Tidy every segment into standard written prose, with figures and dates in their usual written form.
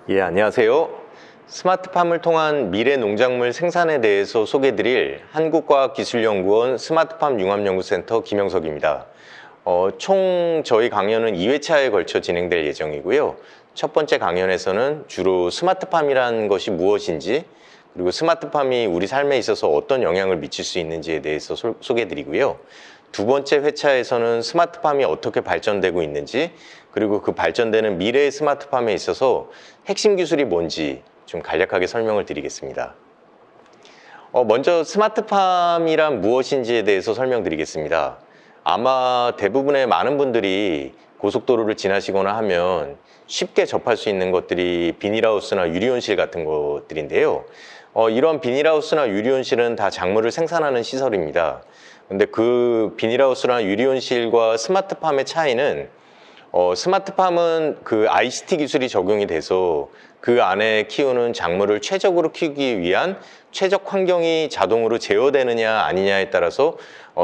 예, 안녕하세요. 스마트팜을 통한 미래 농작물 생산에 대해서 소개드릴 한국과학기술연구원 스마트팜 융합연구센터 김영석입니다. 총 저희 강연은 2회차에 걸쳐 진행될 예정이고요. 첫 번째 강연에서는 주로 스마트팜이란 것이 무엇인지, 그리고 스마트팜이 우리 삶에 있어서 어떤 영향을 미칠 수 있는지에 대해서 소개드리고요. 두 번째 회차에서는 스마트팜이 어떻게 발전되고 있는지, 그리고 그 발전되는 미래의 스마트팜에 있어서 핵심 기술이 뭔지 좀 간략하게 설명을 드리겠습니다. 먼저 스마트팜이란 무엇인지에 대해서 설명드리겠습니다. 아마 대부분의 많은 분들이 고속도로를 지나시거나 하면 쉽게 접할 수 있는 것들이 비닐하우스나 유리온실 같은 것들인데요. 이런 비닐하우스나 유리온실은 다 작물을 생산하는 시설입니다. 근데 그 비닐하우스나 유리온실과 스마트팜의 차이는 스마트팜은 그 ICT 기술이 적용이 돼서 그 안에 키우는 작물을 최적으로 키우기 위한 최적 환경이 자동으로 제어되느냐 아니냐에 따라서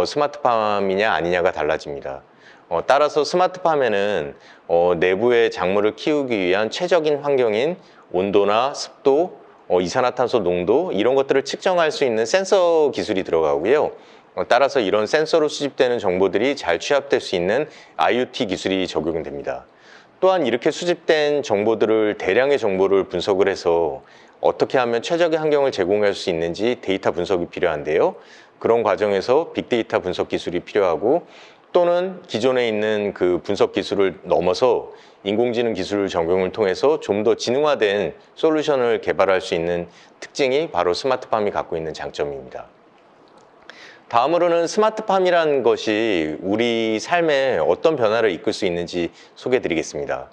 스마트팜이냐 아니냐가 달라집니다. 따라서 스마트팜에는 내부의 작물을 키우기 위한 최적인 환경인 온도나 습도, 이산화탄소 농도 이런 것들을 측정할 수 있는 센서 기술이 들어가고요. 따라서 이런 센서로 수집되는 정보들이 잘 취합될 수 있는 IoT 기술이 적용됩니다. 또한 이렇게 수집된 정보들을 대량의 정보를 분석을 해서 어떻게 하면 최적의 환경을 제공할 수 있는지 데이터 분석이 필요한데요. 그런 과정에서 빅데이터 분석 기술이 필요하고 또는 기존에 있는 그 분석 기술을 넘어서 인공지능 기술 적용을 통해서 좀 더 지능화된 솔루션을 개발할 수 있는 특징이 바로 스마트팜이 갖고 있는 장점입니다. 다음으로는 스마트팜이라는 것이 우리 삶에 어떤 변화를 이끌 수 있는지 소개해 드리겠습니다.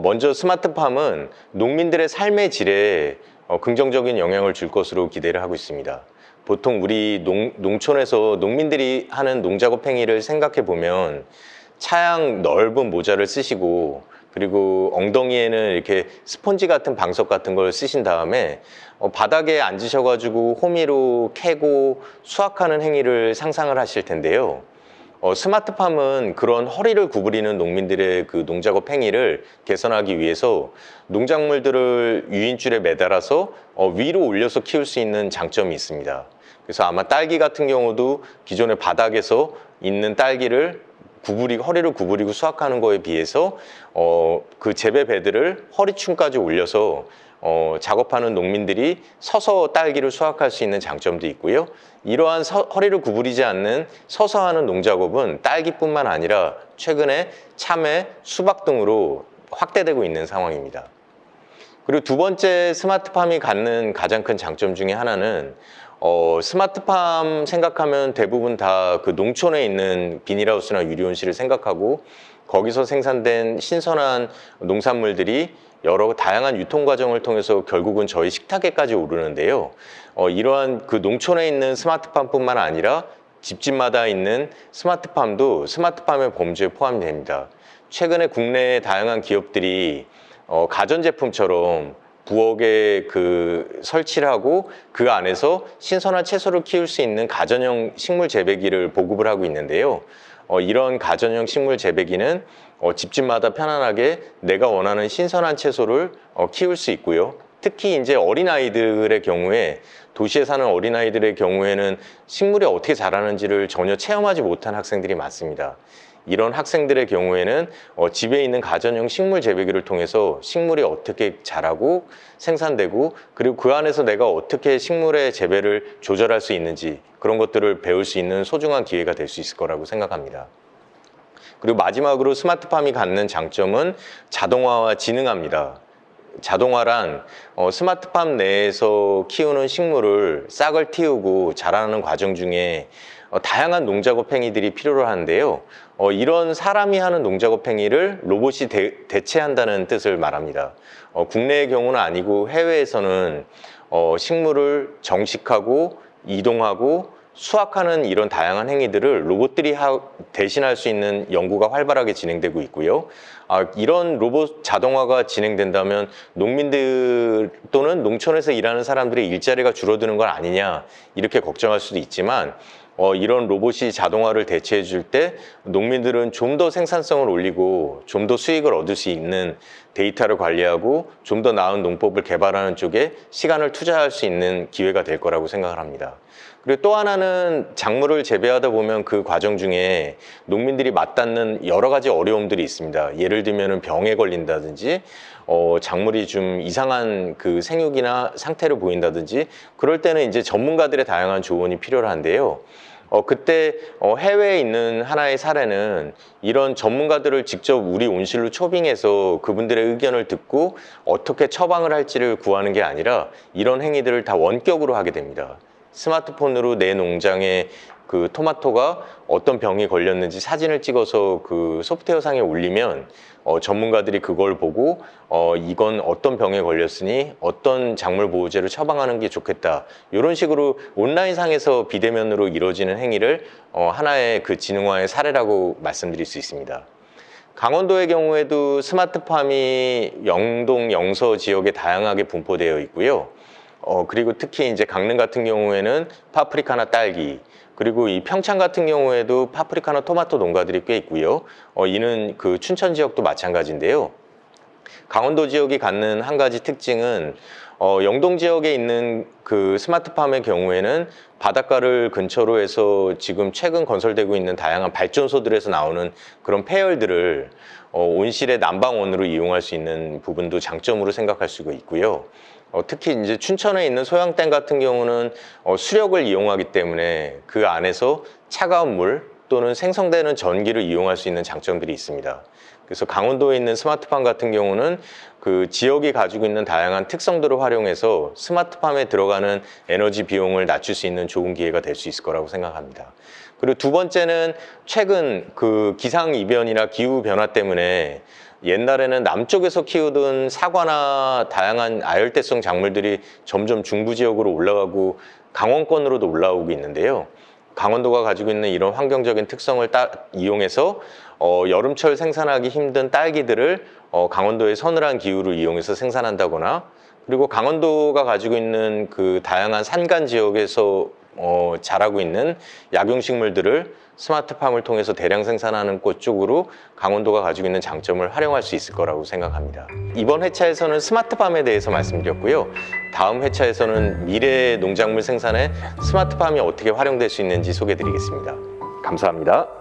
먼저 스마트팜은 농민들의 삶의 질에 긍정적인 영향을 줄 것으로 기대를 하고 있습니다. 보통 우리 농촌에서 농민들이 하는 농작업 행위를 생각해 보면 차양 넓은 모자를 쓰시고 그리고 엉덩이에는 이렇게 스펀지 같은 방석 같은 걸 쓰신 다음에 바닥에 앉으셔가지고 호미로 캐고 수확하는 행위를 상상을 하실 텐데요. 스마트팜은 그런 허리를 구부리는 농민들의 그 농작업 행위를 개선하기 위해서 농작물들을 유인줄에 매달아서 위로 올려서 키울 수 있는 장점이 있습니다. 그래서 아마 딸기 같은 경우도 기존의 바닥에서 있는 딸기를 허리를 구부리고 수확하는 거에 비해서 그 재배 베드를 허리춤까지 올려서 작업하는 농민들이 서서 딸기를 수확할 수 있는 장점도 있고요. 이러한 허리를 구부리지 않는 서서 하는 농작업은 딸기뿐만 아니라 최근에 참외, 수박 등으로 확대되고 있는 상황입니다. 그리고 두 번째 스마트팜이 갖는 가장 큰 장점 중에 하나는 스마트팜 생각하면 대부분 다 그 농촌에 있는 비닐하우스나 유리온실을 생각하고 거기서 생산된 신선한 농산물들이 여러 다양한 유통 과정을 통해서 결국은 저희 식탁에까지 오르는데요. 이러한 그 농촌에 있는 스마트팜뿐만 아니라 집집마다 있는 스마트팜도 스마트팜의 범주에 포함됩니다. 최근에 국내의 다양한 기업들이 가전제품처럼 부엌에 그 설치를 하고 그 안에서 신선한 채소를 키울 수 있는 가전형 식물 재배기를 보급을 하고 있는데요. 이런 가전형 식물 재배기는 집집마다 편안하게 내가 원하는 신선한 채소를 키울 수 있고요. 특히 이제 어린아이들의 경우에 도시에 사는 어린아이들의 경우에는 식물이 어떻게 자라는지를 전혀 체험하지 못한 학생들이 많습니다. 이런 학생들의 경우에는 집에 있는 가전형 식물 재배기를 통해서 식물이 어떻게 자라고 생산되고 그리고 그 안에서 내가 어떻게 식물의 재배를 조절할 수 있는지 그런 것들을 배울 수 있는 소중한 기회가 될 수 있을 거라고 생각합니다. 그리고 마지막으로 스마트팜이 갖는 장점은 자동화와 지능화입니다. 자동화란 스마트팜 내에서 키우는 식물을 싹을 틔우고 자라는 과정 중에 다양한 농작업 행위들이 필요로 하는데요. 이런 사람이 하는 농작업 행위를 로봇이 대체한다는 뜻을 말합니다. 국내의 경우는 아니고 해외에서는 식물을 정식하고 이동하고 수확하는 이런 다양한 행위들을 로봇들이 대신할 수 있는 연구가 활발하게 진행되고 있고요. 이런 로봇 자동화가 진행된다면 농민들 또는 농촌에서 일하는 사람들의 일자리가 줄어드는 건 아니냐 이렇게 걱정할 수도 있지만 이런 로봇이 자동화를 대체해 줄 때 농민들은 좀 더 생산성을 올리고 좀 더 수익을 얻을 수 있는 데이터를 관리하고 좀 더 나은 농법을 개발하는 쪽에 시간을 투자할 수 있는 기회가 될 거라고 생각을 합니다. 그리고 또 하나는 작물을 재배하다 보면 그 과정 중에 농민들이 맞닿는 여러 가지 어려움들이 있습니다. 예를 들면 병에 걸린다든지 작물이 좀 이상한 그 생육이나 상태를 보인다든지 그럴 때는 이제 전문가들의 다양한 조언이 필요한데요. 그때 해외에 있는 하나의 사례는 이런 전문가들을 직접 우리 온실로 초빙해서 그분들의 의견을 듣고 어떻게 처방을 할지를 구하는 게 아니라 이런 행위들을 다 원격으로 하게 됩니다. 스마트폰으로 내 농장에 그 토마토가 어떤 병이 걸렸는지 사진을 찍어서 그 소프트웨어상에 올리면 전문가들이 그걸 보고 이건 어떤 병에 걸렸으니 어떤 작물 보호제를 처방하는 게 좋겠다. 이런 식으로 온라인상에서 비대면으로 이루어지는 행위를 하나의 그 지능화의 사례라고 말씀드릴 수 있습니다. 강원도의 경우에도 스마트팜이 영동, 영서 지역에 다양하게 분포되어 있고요. 그리고 특히 이제 강릉 같은 경우에는 파프리카나 딸기, 그리고 이 평창 같은 경우에도 파프리카나 토마토 농가들이 꽤 있고요. 이는 그 춘천 지역도 마찬가지인데요. 강원도 지역이 갖는 한 가지 특징은 영동 지역에 있는 그 스마트팜의 경우에는 바닷가를 근처로 해서 지금 최근 건설되고 있는 다양한 발전소들에서 나오는 그런 폐열들을 온실의 난방원으로 이용할 수 있는 부분도 장점으로 생각할 수가 있고요. 특히 이제 춘천에 있는 소양댐 같은 경우는 수력을 이용하기 때문에 그 안에서 차가운 물 또는 생성되는 전기를 이용할 수 있는 장점들이 있습니다. 그래서 강원도에 있는 스마트팜 같은 경우는 그 지역이 가지고 있는 다양한 특성들을 활용해서 스마트팜에 들어가는 에너지 비용을 낮출 수 있는 좋은 기회가 될 수 있을 거라고 생각합니다. 그리고 두 번째는 최근 그 기상이변이나 기후변화 때문에 옛날에는 남쪽에서 키우던 사과나 다양한 아열대성 작물들이 점점 중부 지역으로 올라가고 강원권으로도 올라오고 있는데요. 강원도가 가지고 있는 이런 환경적인 특성을 이용해서 여름철 생산하기 힘든 딸기들을 강원도의 서늘한 기후를 이용해서 생산한다거나, 그리고 강원도가 가지고 있는 그 다양한 산간 지역에서 자라고 있는 약용식물들을 스마트팜을 통해서 대량 생산하는 곳 쪽으로 강원도가 가지고 있는 장점을 활용할 수 있을 거라고 생각합니다. 이번 회차에서는 스마트팜에 대해서 말씀드렸고요. 다음 회차에서는 미래 농작물 생산에 스마트팜이 어떻게 활용될 수 있는지 소개해 드리겠습니다. 감사합니다.